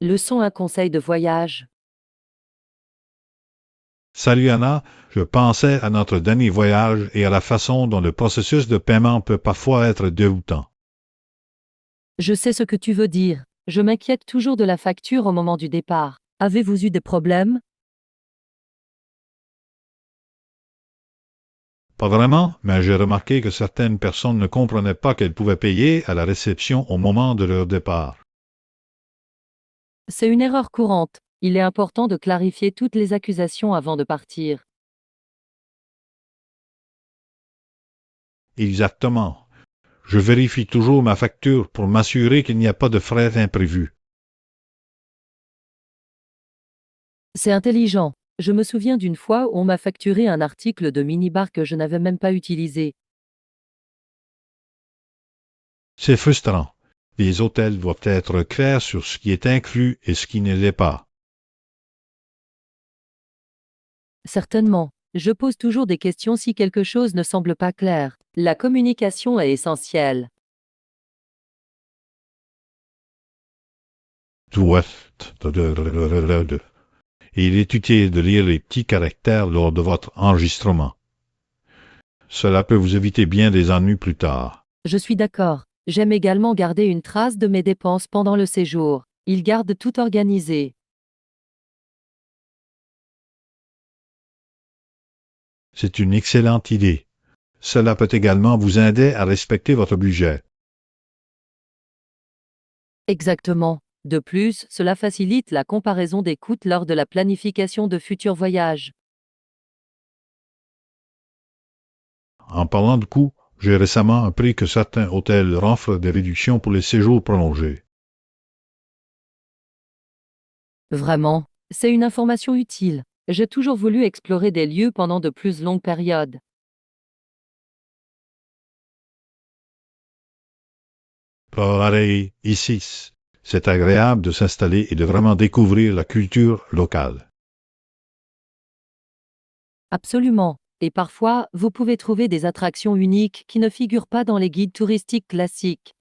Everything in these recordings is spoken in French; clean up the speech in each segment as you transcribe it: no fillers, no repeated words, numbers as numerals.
Leçon un conseil de voyage. Salut Anna, je pensais à notre dernier voyage et à la façon dont le processus de paiement peut parfois être déroutant. Je sais ce que tu veux dire. Je m'inquiète toujours de la facture au moment du départ. Avez-vous eu des problèmes? Pas vraiment, mais j'ai remarqué que certaines personnes ne comprenaient pas qu'elles pouvaient payer à la réception au moment de leur départ. C'est une erreur courante. Il est important de clarifier toutes les accusations avant de partir. Exactement. Je vérifie toujours ma facture pour m'assurer qu'il n'y a pas de frais imprévus. C'est intelligent. Je me souviens d'une fois où on m'a facturé un article de minibar que je n'avais même pas utilisé. C'est frustrant. Les hôtels doivent être clairs sur ce qui est inclus et ce qui ne l'est pas. Certainement. Je pose toujours des questions si quelque chose ne semble pas clair. La communication est essentielle. Doit. Et il est utile de lire les petits caractères lors de votre enregistrement. Cela peut vous éviter bien des ennuis plus tard. Je suis d'accord. J'aime également garder une trace de mes dépenses pendant le séjour. Il garde tout organisé. C'est une excellente idée. Cela peut également vous aider à respecter votre budget. Exactement. De plus, cela facilite la comparaison des coûts lors de la planification de futurs voyages. En parlant de coûts, j'ai récemment appris que certains hôtels offrent des réductions pour les séjours prolongés. Vraiment, c'est une information utile. J'ai toujours voulu explorer des lieux pendant de plus longues périodes. Pareil, ici, c'est agréable de s'installer et de vraiment découvrir la culture locale. Absolument. Et parfois, vous pouvez trouver des attractions uniques qui ne figurent pas dans les guides touristiques classiques.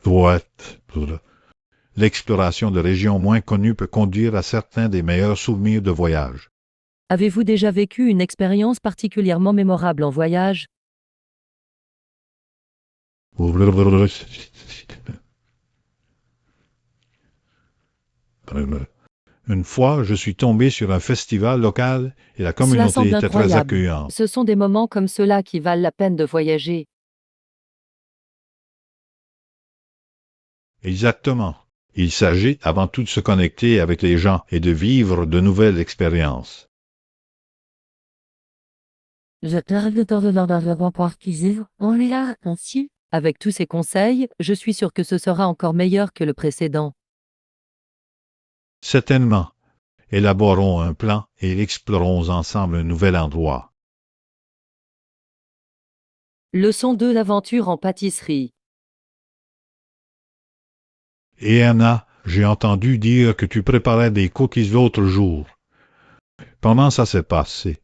Droite. L'exploration de régions moins connues peut conduire à certains des meilleurs souvenirs de voyage. Avez-vous déjà vécu une expérience particulièrement mémorable en voyage? Une fois, je suis tombé sur un festival local et la Cela communauté semble était très incroyable. accueillante. Ce sont des moments comme ceux-là qui valent la peine de voyager. Exactement. Il s'agit avant tout de se connecter avec les gens et de vivre de nouvelles expériences. Avec tous ces conseils, je suis sûr que ce sera encore meilleur que le précédent. Certainement. Élaborons un plan et explorons ensemble un nouvel endroit. Leçon 2 l'aventure en pâtisserie. Et Anna, j'ai entendu dire que tu préparais des cookies l'autre jour. Comment ça s'est passé?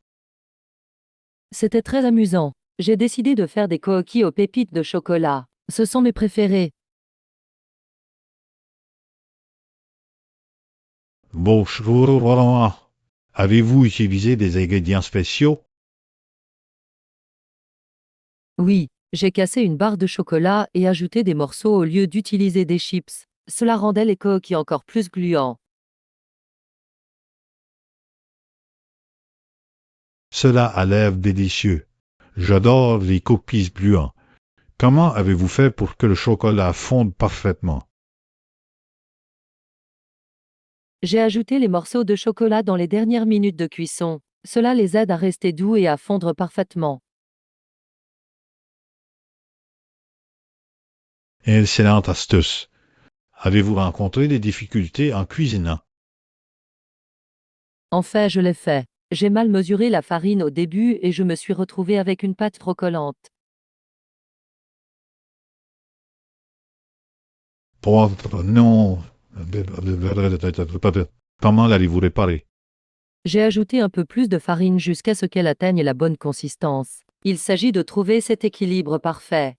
C'était très amusant. J'ai décidé de faire des cookies aux pépites de chocolat. Ce sont mes préférés. Bonjour. Avez-vous utilisé des ingrédients spéciaux? Oui, j'ai cassé une barre de chocolat et ajouté des morceaux au lieu d'utiliser des chips. Cela rendait les cookies encore plus gluants. Cela a l'air délicieux. J'adore les cookies gluants. Comment avez-vous fait pour que le chocolat fonde parfaitement? J'ai ajouté les morceaux de chocolat dans les dernières minutes de cuisson. Cela les aide à rester doux et à fondre parfaitement. Excellente astuce. Avez-vous rencontré des difficultés en cuisinant? En fait, je l'ai fait. J'ai mal mesuré la farine au début et je me suis retrouvé avec une pâte trop collante. Non. Comment l'allez-vous réparer? J'ai ajouté un peu plus de farine jusqu'à ce qu'elle atteigne la bonne consistance. Il s'agit de trouver cet équilibre parfait.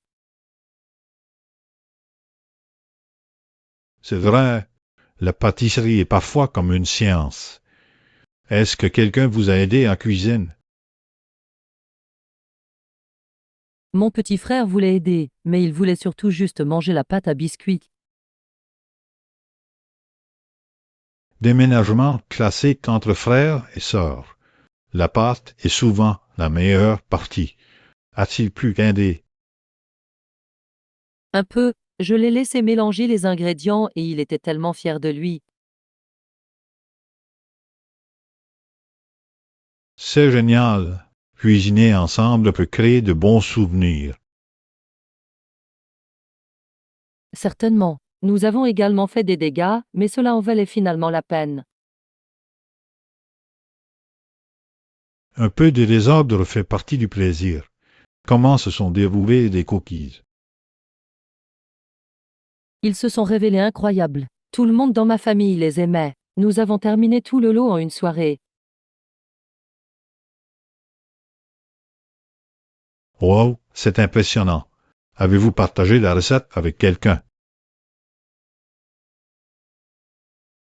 C'est vrai, la pâtisserie est parfois comme une science. Est-ce que quelqu'un vous a aidé en cuisine? Mon petit frère voulait aider, mais il voulait surtout juste manger la pâte à biscuits. Déménagement classique entre frères et sœurs. La pâte est souvent la meilleure partie. A-t-il pu qu'aider? Un peu, je l'ai laissé mélanger les ingrédients et il était tellement fier de lui. C'est génial. Cuisiner ensemble peut créer de bons souvenirs. Certainement. Nous avons également fait des dégâts, mais cela en valait finalement la peine. Un peu de désordre fait partie du plaisir. Comment se sont déroulées les cookies? Ils se sont révélés incroyables. Tout le monde dans ma famille les aimait. Nous avons terminé tout le lot en une soirée. Wow, c'est impressionnant. Avez-vous partagé la recette avec quelqu'un?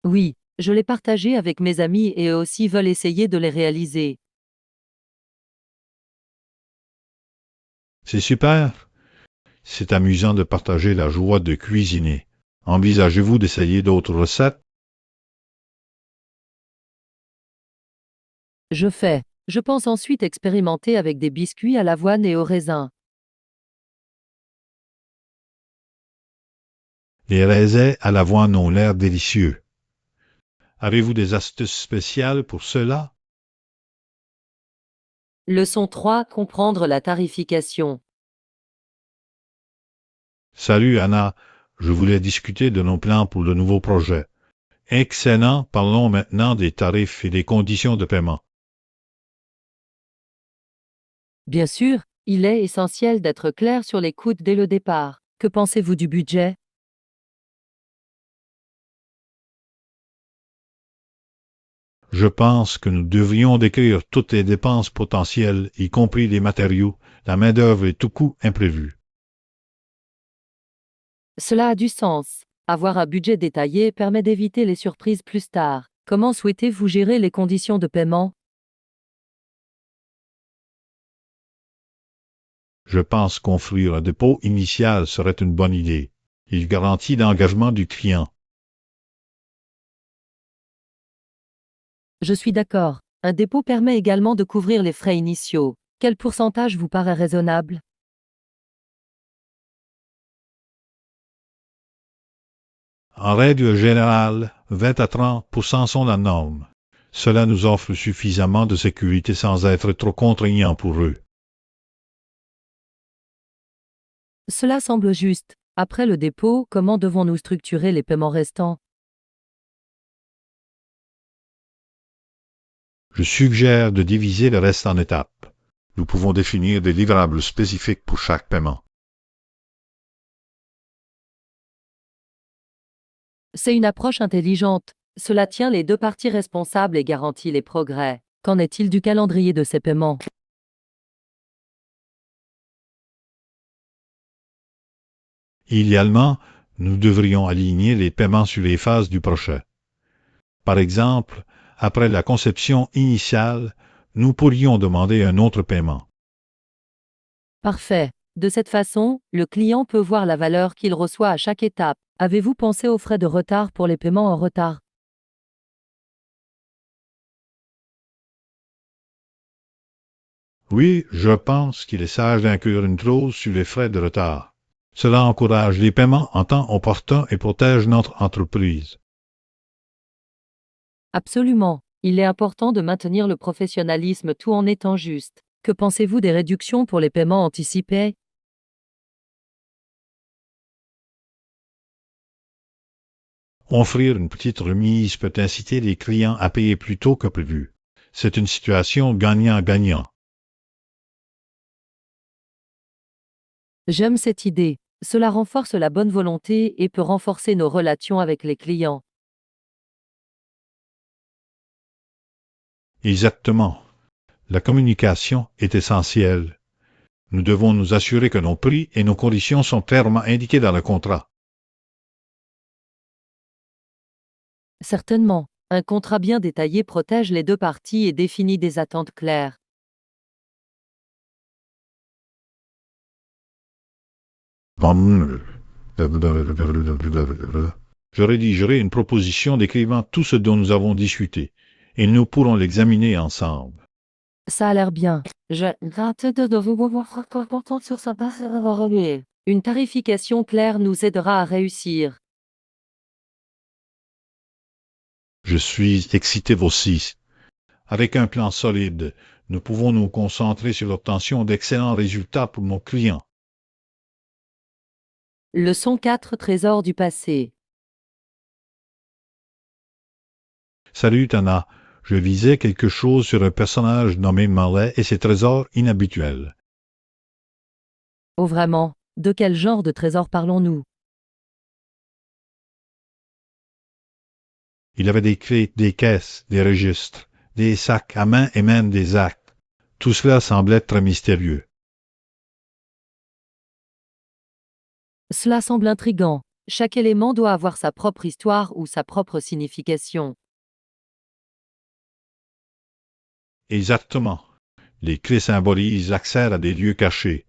Oui, je l'ai partagé avec mes amis et eux aussi veulent essayer de les réaliser. C'est super. C'est amusant de partager la joie de cuisiner. Envisagez-vous d'essayer d'autres recettes? Je pense ensuite expérimenter avec des biscuits à l'avoine et au raisin. Les raisins à l'avoine ont l'air délicieux. Avez-vous des astuces spéciales pour cela? Leçon 3. Comprendre la tarification. Salut Anna, je voulais discuter de nos plans pour le nouveau projet. Excellent, parlons maintenant des tarifs et des conditions de paiement. Bien sûr, il est essentiel d'être clair sur les coûts dès le départ. Que pensez-vous du budget? Je pense que nous devrions décrire toutes les dépenses potentielles, y compris les matériaux, la main-d'œuvre et tout coût imprévu. Cela a du sens. Avoir un budget détaillé permet d'éviter les surprises plus tard. Comment souhaitez-vous gérer les conditions de paiement? Je pense qu'offrir un dépôt initial serait une bonne idée. Il garantit l'engagement du client. Je suis d'accord. Un dépôt permet également de couvrir les frais initiaux. Quel pourcentage vous paraît raisonnable? En règle générale, 20 à 30% sont la norme. Cela nous offre suffisamment de sécurité sans être trop contraignant pour eux. Cela semble juste. Après le dépôt, comment devons-nous structurer les paiements restants? Je suggère de diviser le reste en étapes. Nous pouvons définir des livrables spécifiques pour chaque paiement. C'est une approche intelligente. Cela tient les deux parties responsables et garantit les progrès. Qu'en est-il du calendrier de ces paiements? Idéalement, nous devrions aligner les paiements sur les phases du projet. Par exemple, après la conception initiale, nous pourrions demander un autre paiement. Parfait. De cette façon, le client peut voir la valeur qu'il reçoit à chaque étape. Avez-vous pensé aux frais de retard pour les paiements en retard? Oui, je pense qu'il est sage d'inclure une clause sur les frais de retard. Cela encourage les paiements en temps opportun et protège notre entreprise. Absolument. Il est important de maintenir le professionnalisme tout en étant juste. Que pensez-vous des réductions pour les paiements anticipés? Offrir une petite remise peut inciter les clients à payer plus tôt que prévu. C'est une situation gagnant-gagnant. J'aime cette idée. Cela renforce la bonne volonté et peut renforcer nos relations avec les clients. Exactement. La communication est essentielle. Nous devons nous assurer que nos prix et nos conditions sont clairement indiqués dans le contrat. Certainement, un contrat bien détaillé protège les deux parties et définit des attentes claires. Je rédigerai une proposition décrivant tout ce dont nous avons discuté, et nous pourrons l'examiner ensemble. Ça a l'air bien. Une tarification claire nous aidera à réussir. Je suis excité aussi. Avec un plan solide, nous pouvons nous concentrer sur l'obtention d'excellents résultats pour nos clients. Leçon 4 Trésors du passé. Salut Tana, je visais quelque chose sur un personnage nommé Marley et ses trésors inhabituels. Oh vraiment, de quel genre de trésors parlons-nous? Il avait des clés, des caisses, des registres, des sacs à main et même des actes. Tout cela semblait très mystérieux. Cela semble intrigant. Chaque élément doit avoir sa propre histoire ou sa propre signification. Exactement. Les clés symbolisent l'accès à des lieux cachés,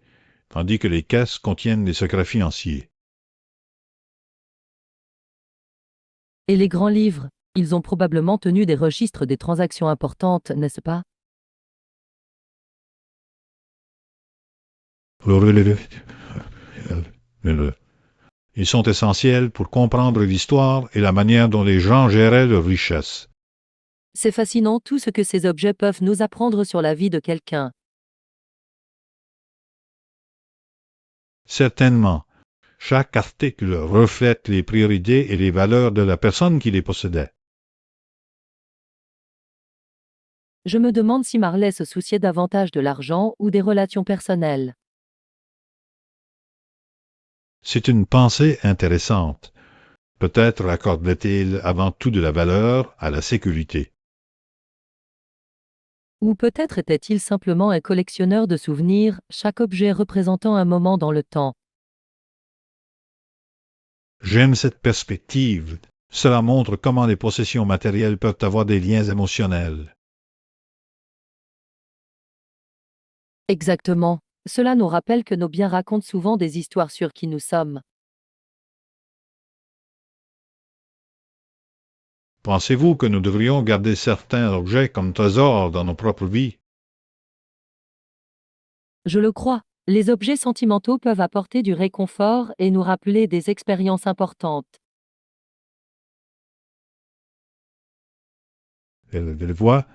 tandis que les caisses contiennent des secrets financiers. Et les grands livres, ils ont probablement tenu des registres des transactions importantes, n'est-ce pas? Ils sont essentiels pour comprendre l'histoire et la manière dont les gens géraient leurs richesses. C'est fascinant tout ce que ces objets peuvent nous apprendre sur la vie de quelqu'un. Certainement, chaque article reflète les priorités et les valeurs de la personne qui les possédait. Je me demande si Marley se souciait davantage de l'argent ou des relations personnelles. C'est une pensée intéressante. Peut-être accordait-il avant tout de la valeur à la sécurité. Ou peut-être était-il simplement un collectionneur de souvenirs, chaque objet représentant un moment dans le temps. J'aime cette perspective. Cela montre comment les possessions matérielles peuvent avoir des liens émotionnels. Exactement. Cela nous rappelle que nos biens racontent souvent des histoires sur qui nous sommes. Pensez-vous que nous devrions garder certains objets comme trésors dans nos propres vies? Je le crois. Les objets sentimentaux peuvent apporter du réconfort et nous rappeler des expériences importantes. Elle voit.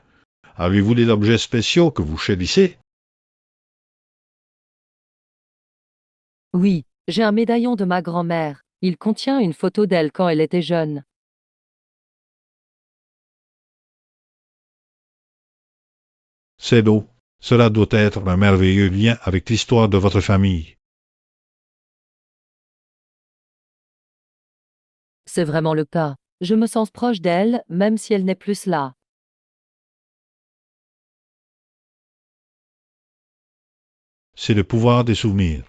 Avez-vous des objets spéciaux que vous chérissez? Oui, j'ai un médaillon de ma grand-mère. Il contient une photo d'elle quand elle était jeune. C'est beau. Cela doit être un merveilleux lien avec l'histoire de votre famille. C'est vraiment le cas. Je me sens proche d'elle, même si elle n'est plus là. C'est le pouvoir des souvenirs.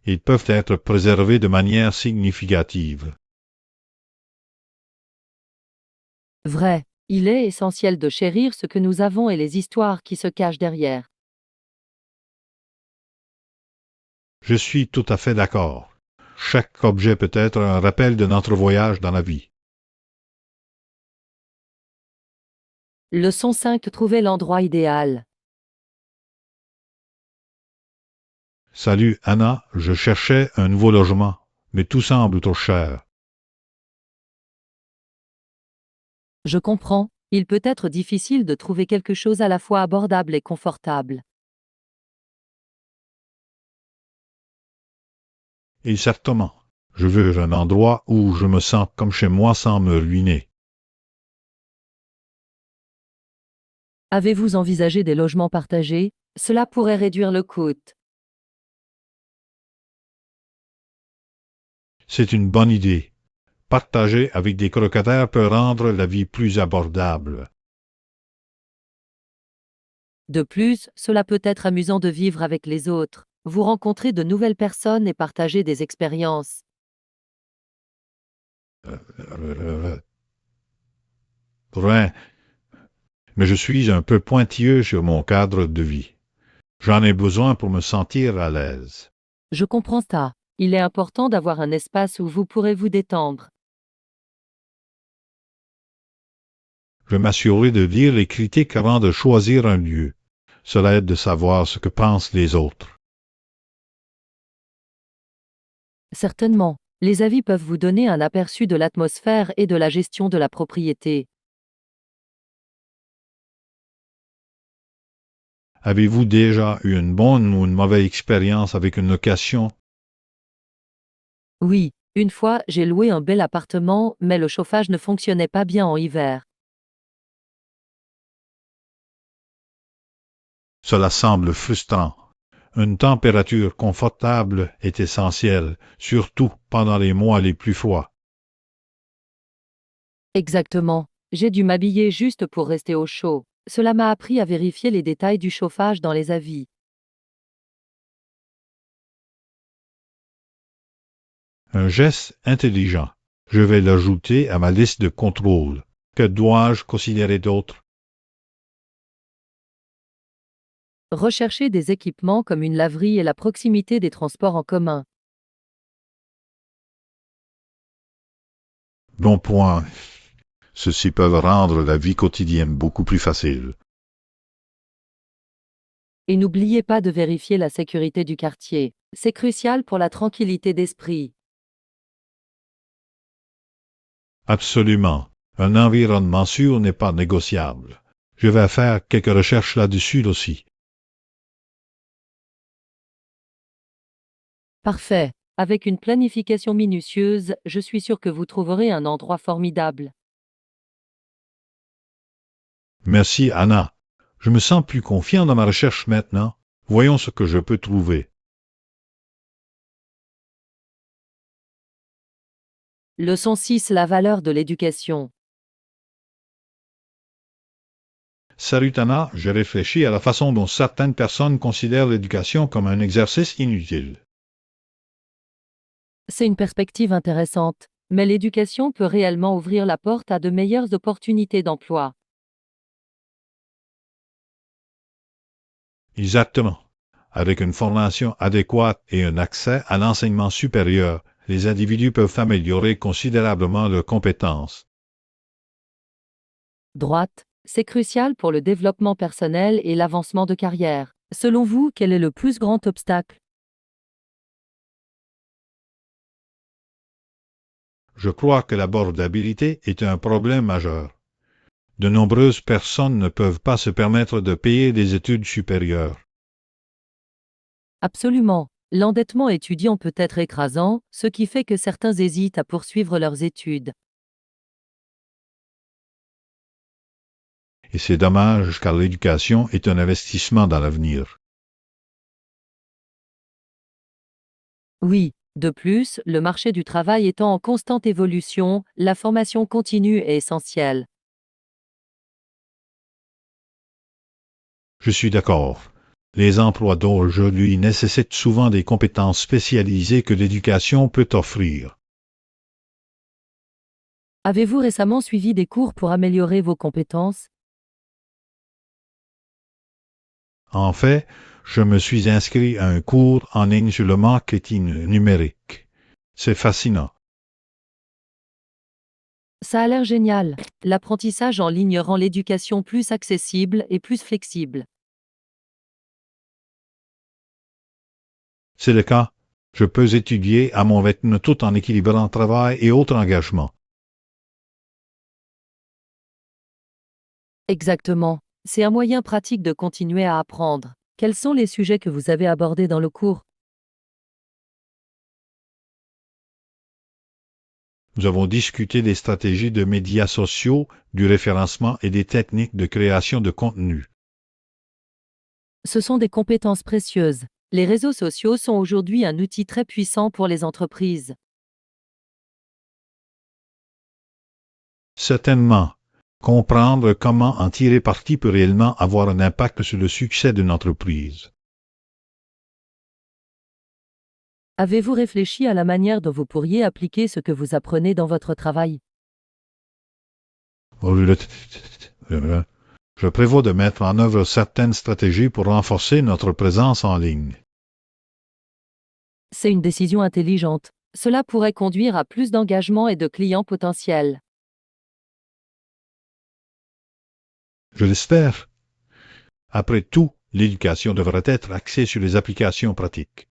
Ils peuvent être préservés de manière significative. Vrai, il est essentiel de chérir ce que nous avons et les histoires qui se cachent derrière. Je suis tout à fait d'accord. Chaque objet peut être un rappel de notre voyage dans la vie. Leçon 5 Trouver l'endroit idéal. Salut, Anna, je cherchais un nouveau logement, mais tout semble trop cher. Je comprends, il peut être difficile de trouver quelque chose à la fois abordable et confortable. Et certainement, je veux un endroit où je me sens comme chez moi sans me ruiner. Avez-vous envisagé des logements partagés? Cela pourrait réduire le coût. C'est une bonne idée. Partager avec des colocataires peut rendre la vie plus abordable. De plus, cela peut être amusant de vivre avec les autres. Vous rencontrez de nouvelles personnes et partagez des expériences. Vrai, mais je suis un peu pointilleux sur mon cadre de vie. J'en ai besoin pour me sentir à l'aise. Je comprends ça. Il est important d'avoir un espace où vous pourrez vous détendre. Je m'assurerai de lire les critiques avant de choisir un lieu. Cela aide de savoir ce que pensent les autres. Certainement, les avis peuvent vous donner un aperçu de l'atmosphère et de la gestion de la propriété. Avez-vous déjà eu une bonne ou une mauvaise expérience avec une location? Oui, une fois, j'ai loué un bel appartement, mais le chauffage ne fonctionnait pas bien en hiver. Cela semble frustrant. Une température confortable est essentielle, surtout pendant les mois les plus froids. Exactement. J'ai dû m'habiller juste pour rester au chaud. Cela m'a appris à vérifier les détails du chauffage dans les avis. Un geste intelligent. Je vais l'ajouter à ma liste de contrôles. Que dois-je considérer d'autre? Recherchez des équipements comme une laverie et la proximité des transports en commun. Bon point. Ceux-ci peuvent rendre la vie quotidienne beaucoup plus facile. Et n'oubliez pas de vérifier la sécurité du quartier. C'est crucial pour la tranquillité d'esprit. Absolument. Un environnement sûr n'est pas négociable. Je vais faire quelques recherches là-dessus aussi. Parfait. Avec une planification minutieuse, je suis sûr que vous trouverez un endroit formidable. Merci, Anna. Je me sens plus confiant dans ma recherche maintenant. Voyons ce que je peux trouver. Leçon 6. La valeur de l'éducation. Salut Anna, j'ai réfléchi à la façon dont certaines personnes considèrent l'éducation comme un exercice inutile. C'est une perspective intéressante, mais l'éducation peut réellement ouvrir la porte à de meilleures opportunités d'emploi. Exactement. Avec une formation adéquate et un accès à l'enseignement supérieur, les individus peuvent améliorer considérablement leurs compétences. Droite, c'est crucial pour le développement personnel et l'avancement de carrière. Selon vous, quel est le plus grand obstacle? Je crois que l'abordabilité est un problème majeur. De nombreuses personnes ne peuvent pas se permettre de payer des études supérieures. Absolument. L'endettement étudiant peut être écrasant, ce qui fait que certains hésitent à poursuivre leurs études. Et c'est dommage car l'éducation est un investissement dans l'avenir. Oui, de plus, le marché du travail étant en constante évolution, la formation continue est essentielle. Je suis d'accord. Les emplois d'aujourd'hui nécessitent souvent des compétences spécialisées que l'éducation peut offrir. Avez-vous récemment suivi des cours pour améliorer vos compétences? En fait, je me suis inscrit à un cours en ligne sur le marketing numérique. C'est fascinant. Ça a l'air génial. L'apprentissage en ligne rend l'éducation plus accessible et plus flexible. C'est le cas. Je peux étudier à mon rythme tout en équilibrant travail et autres engagements. Exactement. C'est un moyen pratique de continuer à apprendre. Quels sont les sujets que vous avez abordés dans le cours? Nous avons discuté des stratégies de médias sociaux, du référencement et des techniques de création de contenu. Ce sont des compétences précieuses. Les réseaux sociaux sont aujourd'hui un outil très puissant pour les entreprises. Certainement, comprendre comment en tirer parti peut réellement avoir un impact sur le succès d'une entreprise. Avez-vous réfléchi à la manière dont vous pourriez appliquer ce que vous apprenez dans votre travail? Je prévois de mettre en œuvre certaines stratégies pour renforcer notre présence en ligne. C'est une décision intelligente. Cela pourrait conduire à plus d'engagement et de clients potentiels. Je l'espère. Après tout, l'éducation devrait être axée sur les applications pratiques.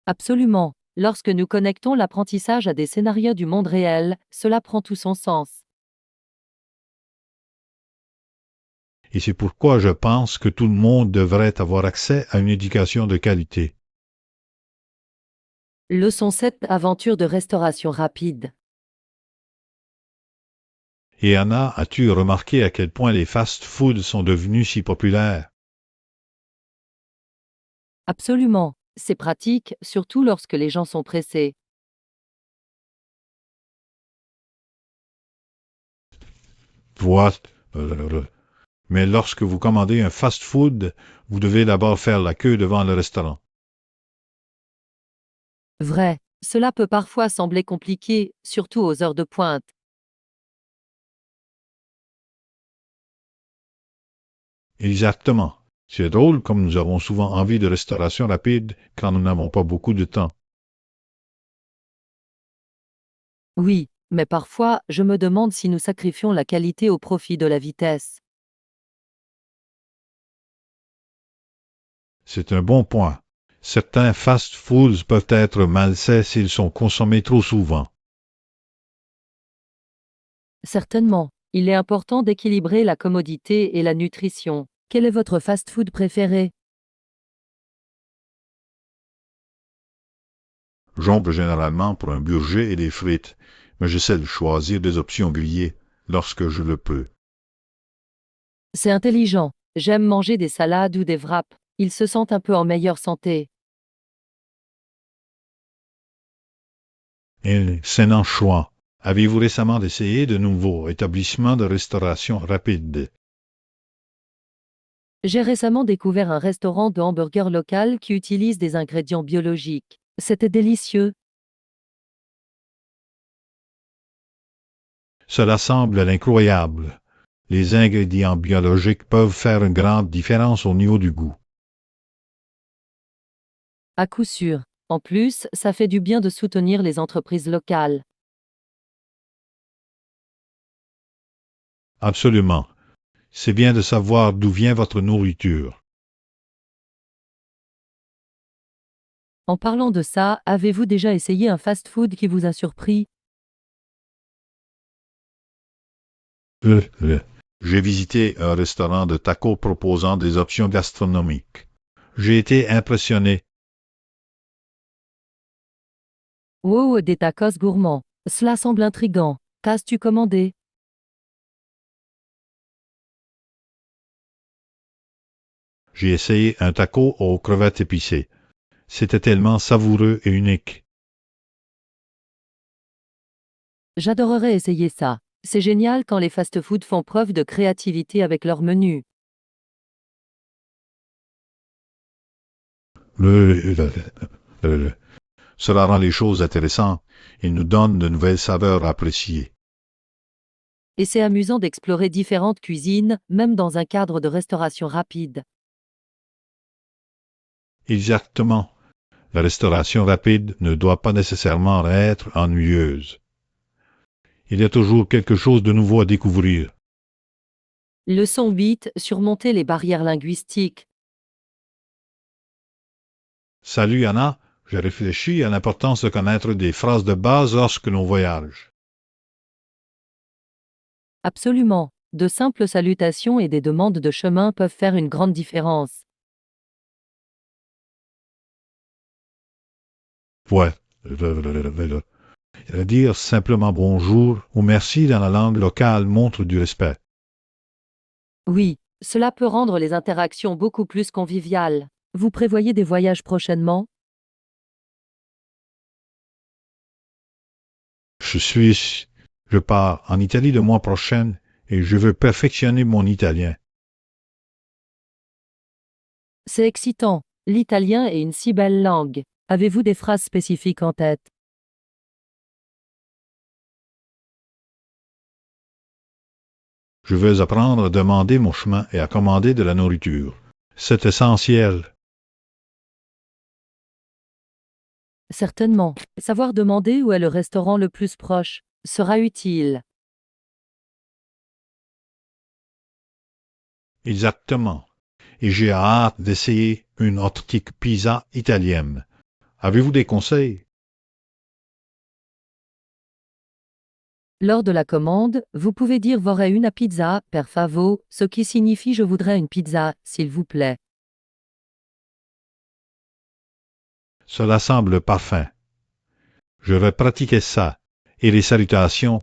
Absolument. Lorsque nous connectons l'apprentissage à des scénarios du monde réel, cela prend tout son sens. Et c'est pourquoi je pense que tout le monde devrait avoir accès à une éducation de qualité. Leçon 7. Aventure de restauration rapide. Et Anna, as-tu remarqué à quel point les fast-foods sont devenus si populaires? Absolument. C'est pratique, surtout lorsque les gens sont pressés. Vois, mais lorsque vous commandez un fast-food, vous devez d'abord faire la queue devant le restaurant. Vrai. Cela peut parfois sembler compliqué, surtout aux heures de pointe. Exactement. C'est drôle comme nous avons souvent envie de restauration rapide quand nous n'avons pas beaucoup de temps. Oui, mais parfois, je me demande si nous sacrifions la qualité au profit de la vitesse. C'est un bon point. Certains fast-foods peuvent être malsains s'ils sont consommés trop souvent. Certainement. Il est important d'équilibrer la commodité et la nutrition. Quel est votre fast-food préféré? J'ombre généralement pour un burger et des frites, mais j'essaie de choisir des options grillées lorsque je le peux. C'est intelligent. J'aime manger des salades ou des wraps. Ils se sentent un peu en meilleure santé. Excellent choix. Avez-vous récemment essayé de nouveaux établissements de restauration rapide? J'ai récemment découvert un restaurant de hamburgers local qui utilise des ingrédients biologiques. C'était délicieux. Cela semble incroyable. Les ingrédients biologiques peuvent faire une grande différence au niveau du goût. À coup sûr. En plus, ça fait du bien de soutenir les entreprises locales. Absolument. C'est bien de savoir d'où vient votre nourriture. En parlant de ça, avez-vous déjà essayé un fast-food qui vous a surpris? Euh, J'ai visité un restaurant de tacos proposant des options gastronomiques. J'ai été impressionné. Wow, des tacos gourmands. Cela semble intriguant. Qu'as-tu commandé? J'ai essayé un taco aux crevettes épicées. C'était tellement savoureux et unique. J'adorerais essayer ça. C'est génial quand les fast-foods font preuve de créativité avec leur menu. Le- le- Cela rend les choses intéressantes et nous donne de nouvelles saveurs à apprécier. Et c'est amusant d'explorer différentes cuisines, même dans un cadre de restauration rapide. Exactement. La restauration rapide ne doit pas nécessairement être ennuyeuse. Il y a toujours quelque chose de nouveau à découvrir. Leçon 8. Surmonter les barrières linguistiques. Salut Anna, j'ai réfléchi à l'importance de connaître des phrases de base lorsque l'on voyage. Absolument. De simples salutations et des demandes de chemin peuvent faire une grande différence. Ouais. Dire simplement bonjour ou merci dans la langue locale montre du respect. Oui, cela peut rendre les interactions beaucoup plus conviviales. Vous prévoyez des voyages prochainement? Je pars en Italie le mois prochain et je veux perfectionner mon italien. C'est excitant. L'italien est une si belle langue. Avez-vous des phrases spécifiques en tête? Je veux apprendre à demander mon chemin et à commander de la nourriture. C'est essentiel. Certainement. Savoir demander où est le restaurant le plus proche sera utile. Exactement. Et j'ai hâte d'essayer une authentique pizza italienne. Avez-vous des conseils? Lors de la commande, vous pouvez dire vorrei una pizza, per favor, ce qui signifie je voudrais une pizza, s'il vous plaît. Cela semble parfait. Je vais pratiquer ça. Et les salutations?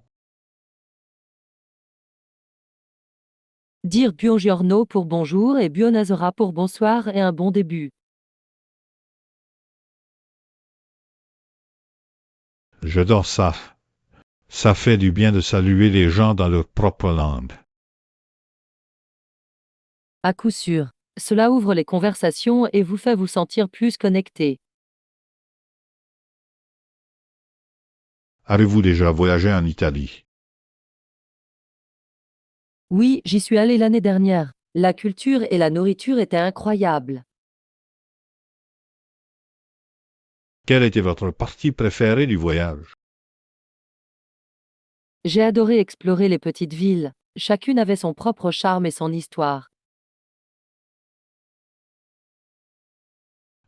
Dire buongiorno pour bonjour et buonasera pour bonsoir est un bon début. J'adore ça. Ça fait du bien de saluer les gens dans leur propre langue. À coup sûr. Cela ouvre les conversations et vous fait vous sentir plus connecté. Avez-vous déjà voyagé en Italie? Oui, j'y suis allé l'année dernière. La culture et la nourriture étaient incroyables. Quelle était votre partie préférée du voyage? J'ai adoré explorer les petites villes. Chacune avait son propre charme et son histoire.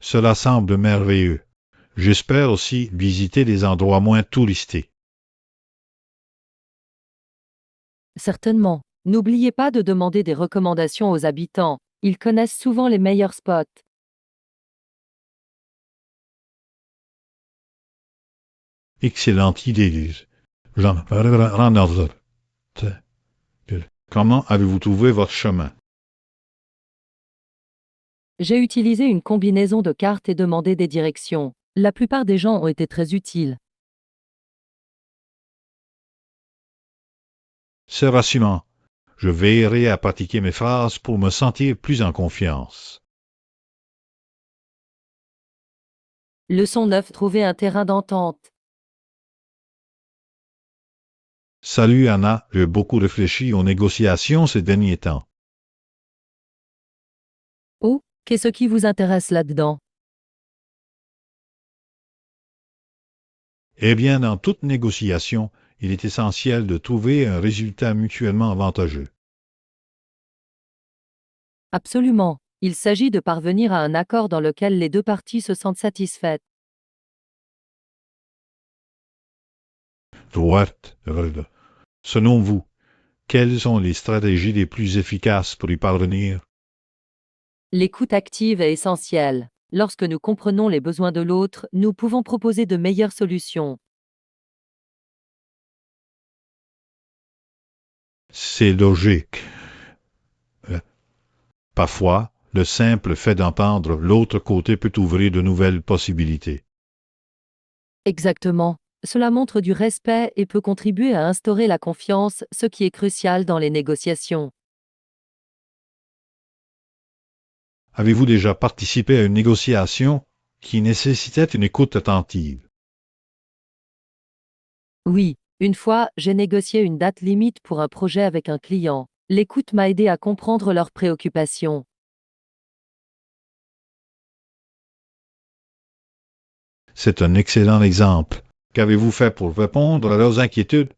Cela semble merveilleux. J'espère aussi visiter des endroits moins touristés. Certainement. N'oubliez pas de demander des recommandations aux habitants. Ils connaissent souvent les meilleurs spots. Excellente idée. Jean- Comment avez-vous trouvé votre chemin? J'ai utilisé une combinaison de cartes et demandé des directions. La plupart des gens ont été très utiles. C'est rassurant. Je veillerai à pratiquer mes phrases pour me sentir plus en confiance. Leçon 9. Trouver un terrain d'entente. Salut Anna, j'ai beaucoup réfléchi aux négociations ces derniers temps. Oh, qu'est-ce qui vous intéresse là-dedans? Eh bien, dans toute négociation, il est essentiel de trouver un résultat mutuellement avantageux. Absolument. Il s'agit de parvenir à un accord dans lequel les deux parties se sentent satisfaites. Duarte, selon vous, quelles sont les stratégies les plus efficaces pour y parvenir? L'écoute active est essentielle. Lorsque nous comprenons les besoins de l'autre, nous pouvons proposer de meilleures solutions. C'est logique. Euh, Parfois, le simple fait d'entendre l'autre côté peut ouvrir de nouvelles possibilités. Exactement. Cela montre du respect et peut contribuer à instaurer la confiance, ce qui est crucial dans les négociations. Avez-vous déjà participé à une négociation qui nécessitait une écoute attentive? Oui, une fois, j'ai négocié une date limite pour un projet avec un client. L'écoute m'a aidé à comprendre leurs préoccupations. C'est un excellent exemple. Qu'avez-vous fait pour répondre à leurs inquiétudes?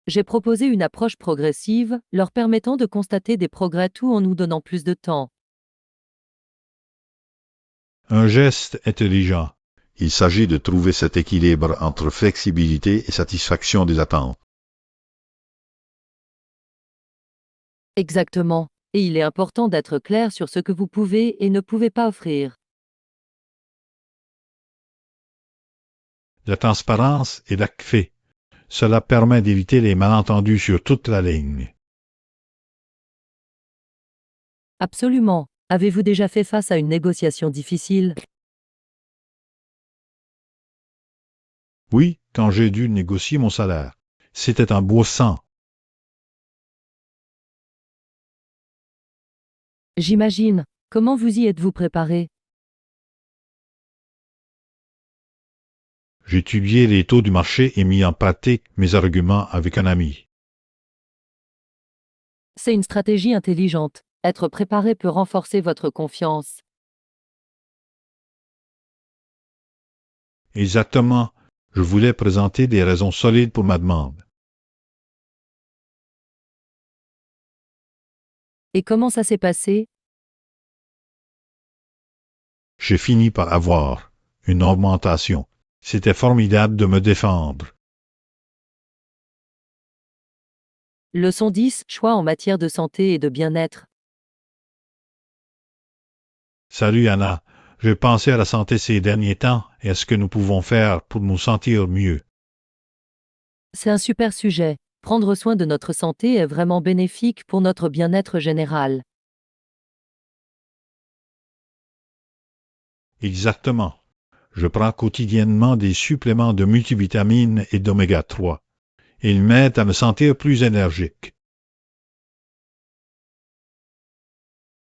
J'ai proposé une approche progressive, leur permettant de constater des progrès tout en nous donnant plus de temps. Un geste intelligent. Il s'agit de trouver cet équilibre entre flexibilité et satisfaction des attentes. Exactement. Et il est important d'être clair sur ce que vous pouvez et ne pouvez pas offrir. La transparence est la clé. Cela permet d'éviter les malentendus sur toute la ligne. Absolument. Avez-vous déjà fait face à une négociation difficile? Oui, quand j'ai dû négocier mon salaire. C'était un beau sang. J'imagine. Comment vous y êtes-vous préparé? J'ai étudié les taux du marché et mis en pratique mes arguments avec un ami. C'est une stratégie intelligente. Être préparé peut renforcer votre confiance. Exactement. Je voulais présenter des raisons solides pour ma demande. Et comment ça s'est passé? J'ai fini par avoir une augmentation. C'était formidable de me défendre. Leçon 10. Choix en matière de santé et de bien-être. Salut Anna, j'ai pensé à la santé ces derniers temps et à ce que nous pouvons faire pour nous sentir mieux. C'est un super sujet. Prendre soin de notre santé est vraiment bénéfique pour notre bien-être général. Exactement. Je prends quotidiennement des suppléments de multivitamines et d'oméga 3. Ils m'aident à me sentir plus énergique.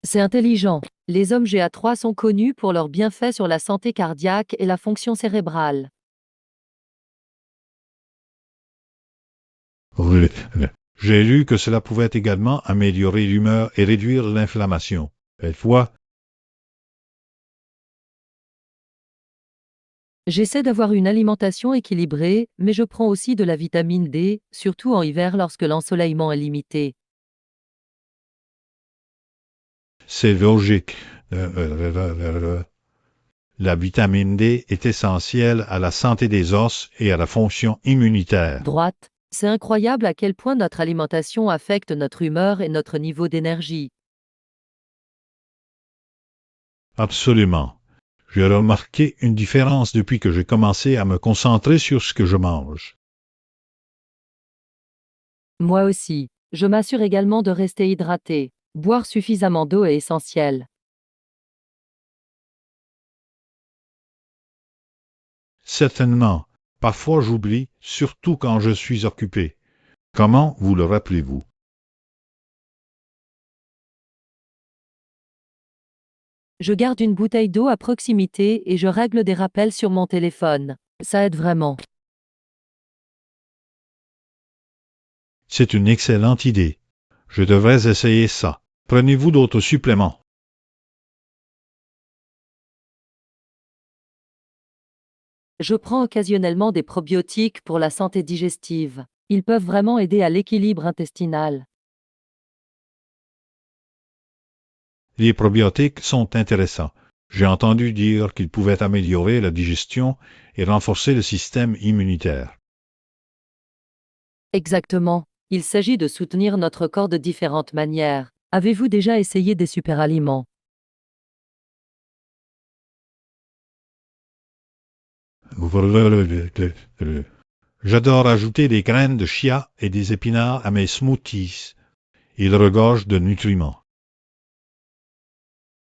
C'est intelligent. Les oméga 3 sont connus pour leurs bienfaits sur la santé cardiaque et la fonction cérébrale. Oui. J'ai lu que cela pouvait également améliorer l'humeur et réduire l'inflammation. Fois, J'essaie d'avoir une alimentation équilibrée, mais je prends aussi de la vitamine D, surtout en hiver lorsque l'ensoleillement est limité. c'est logique. La vitamine D est essentielle à la santé des os et à la fonction immunitaire. Droite. C'est incroyable à quel point notre alimentation affecte notre humeur et notre niveau d'énergie. Absolument. J'ai remarqué une différence depuis que j'ai commencé à me concentrer sur ce que je mange. Moi aussi. Je m'assure également de rester hydraté. Boire suffisamment d'eau est essentiel. Certainement. Parfois j'oublie, surtout quand je suis occupé. Comment vous le rappelez-vous? Je garde une bouteille d'eau à proximité et je règle des rappels sur mon téléphone. Ça aide vraiment. C'est une excellente idée. Je devrais essayer ça. Prenez-vous d'autres suppléments? Je prends occasionnellement des probiotiques pour la santé digestive. Ils peuvent vraiment aider à l'équilibre intestinal. Les probiotiques sont intéressants. J'ai entendu dire qu'ils pouvaient améliorer la digestion et renforcer le système immunitaire. Exactement. Il s'agit de soutenir notre corps de différentes manières. Avez-vous déjà essayé des superaliments? J'adore ajouter des graines de chia et des épinards à mes smoothies. Ils regorgent de nutriments.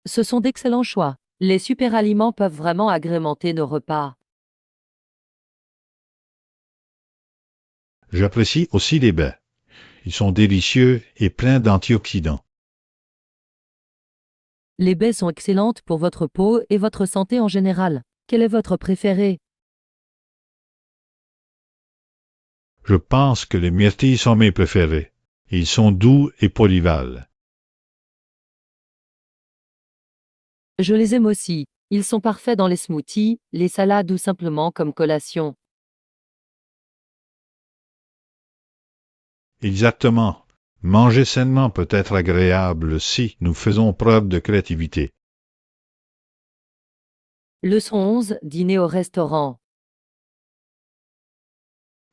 Ce sont d'excellents choix. Les superaliments peuvent vraiment agrémenter nos repas. J'apprécie aussi les baies. Ils sont délicieux et pleins d'antioxydants. Les baies sont excellentes pour votre peau et votre santé en général. Quel est votre préféré? Je pense que les myrtilles sont mes préférés. Ils sont doux et polyvalents. Je les aime aussi. Ils sont parfaits dans les smoothies, les salades ou simplement comme collation. Exactement. Manger sainement peut être agréable si nous faisons preuve de créativité. Leçon 11. Dîner au restaurant.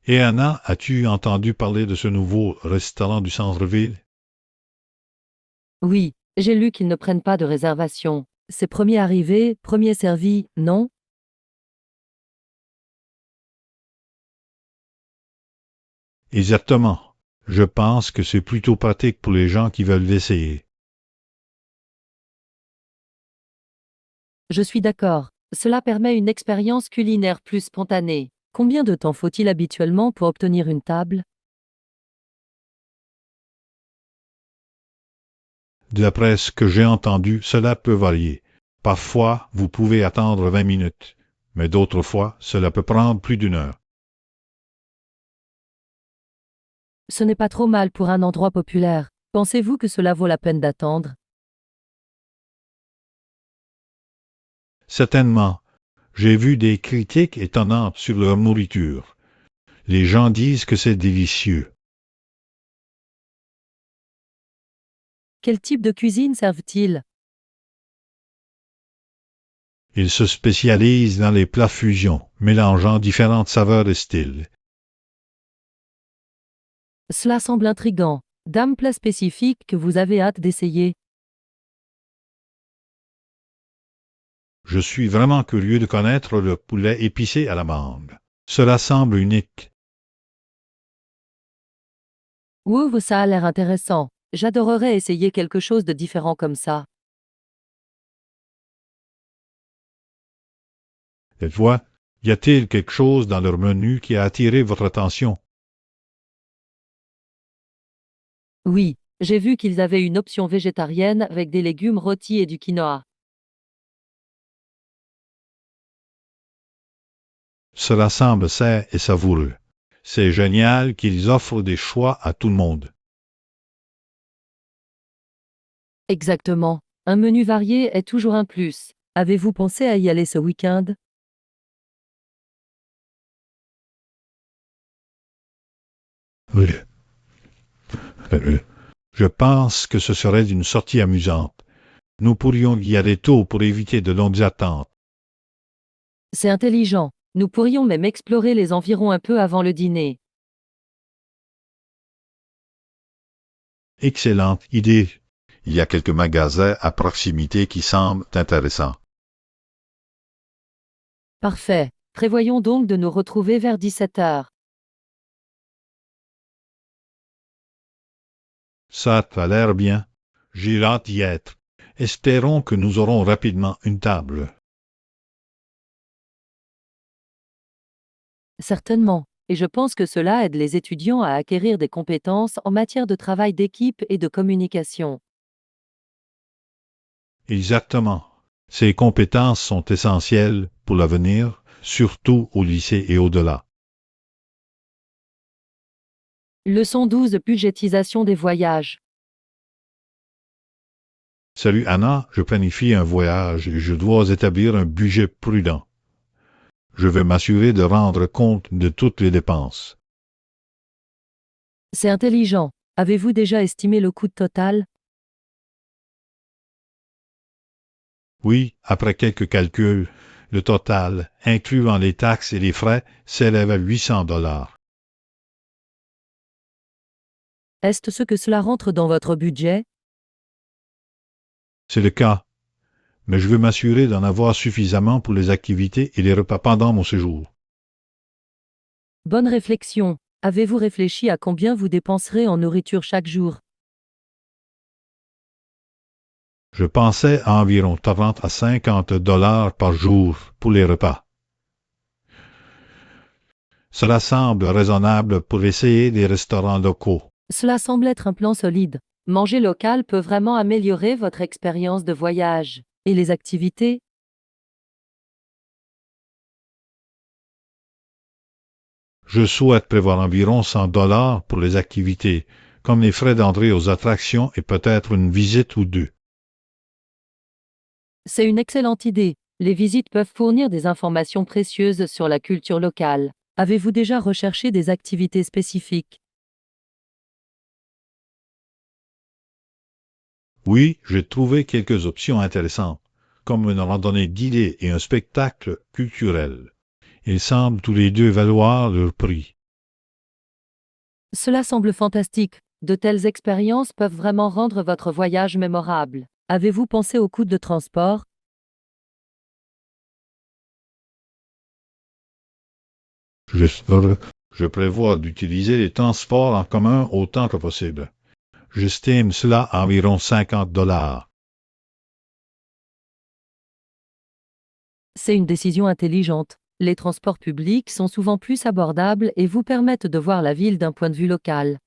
Et Anna, as-tu entendu parler de ce nouveau restaurant du centre-ville? Oui, j'ai lu qu'ils ne prennent pas de réservation. C'est premier arrivé, premier servi, non? Exactement. Je pense que c'est plutôt pratique pour les gens qui veulent l'essayer. Je suis d'accord. Cela permet une expérience culinaire plus spontanée. Combien de temps faut-il habituellement pour obtenir une table? D'après ce que j'ai entendu, cela peut varier. Parfois, vous pouvez attendre 20 minutes, mais d'autres fois, cela peut prendre plus d'une heure. Ce n'est pas trop mal pour un endroit populaire. Pensez-vous que cela vaut la peine d'attendre? Certainement, j'ai vu des critiques étonnantes sur leur nourriture. Les gens disent que c'est délicieux. Quel type de cuisine servent-ils? Ils se spécialisent dans les plats fusion, mélangeant différentes saveurs et styles. Cela semble intriguant. D'un plat spécifique que vous avez hâte d'essayer? Je suis vraiment curieux de connaître le poulet épicé à l'amande. Cela semble unique. Ouh, ça a l'air intéressant. J'adorerais essayer quelque chose de différent comme ça. Cette fois, y a-t-il quelque chose dans leur menu qui a attiré votre attention? Oui, j'ai vu qu'ils avaient une option végétarienne avec des légumes rôtis et du quinoa. Cela semble sain et savoureux. C'est génial qu'ils offrent des choix à tout le monde. Exactement. Un menu varié est toujours un plus. Avez-vous pensé à y aller ce week-end? Oui. Je pense que ce serait une sortie amusante. Nous pourrions y aller tôt pour éviter de longues attentes. C'est intelligent. Nous pourrions même explorer les environs un peu avant le dîner. Excellente idée. Il y a quelques magasins à proximité qui semblent intéressants. Parfait. Prévoyons donc de nous retrouver vers 17 heures. Ça a l'air bien. J'ai hâte d'y être. Espérons que nous aurons rapidement une table. Certainement. Et je pense que cela aide les étudiants à acquérir des compétences en matière de travail d'équipe et de communication. Exactement. Ces compétences sont essentielles pour l'avenir, surtout au lycée et au-delà. Leçon 12. Budgétisation des voyages. Salut Anna, je planifie un voyage et je dois établir un budget prudent. Je vais m'assurer de rendre compte de toutes les dépenses. C'est intelligent. Avez-vous déjà estimé le coût total? Oui, après quelques calculs, le total, incluant les taxes et les frais, s'élève à $800. Est-ce ce que cela rentre dans votre budget? C'est le cas, mais je veux m'assurer d'en avoir suffisamment pour les activités et les repas pendant mon séjour. Bonne réflexion. Avez-vous réfléchi à combien vous dépenserez en nourriture chaque jour? Je pensais à environ 30 à 50 dollars par jour pour les repas. Cela semble raisonnable pour essayer des restaurants locaux. Cela semble être un plan solide. Manger local peut vraiment améliorer votre expérience de voyage. Et les activités? Je souhaite prévoir environ 100 dollars pour les activités, comme les frais d'entrée aux attractions et peut-être une visite ou deux. C'est une excellente idée. Les visites peuvent fournir des informations précieuses sur la culture locale. Avez-vous déjà recherché des activités spécifiques? Oui, j'ai trouvé quelques options intéressantes, comme une randonnée guidée et un spectacle culturel. Ils semblent tous les deux valoir leur prix. Cela semble fantastique. De telles expériences peuvent vraiment rendre votre voyage mémorable. Avez-vous pensé au coût de transport? Je, je prévois d'utiliser les transports en commun autant que possible. J'estime cela à environ 50 dollars. C'est une décision intelligente. Les transports publics sont souvent plus abordables et vous permettent de voir la ville d'un point de vue local.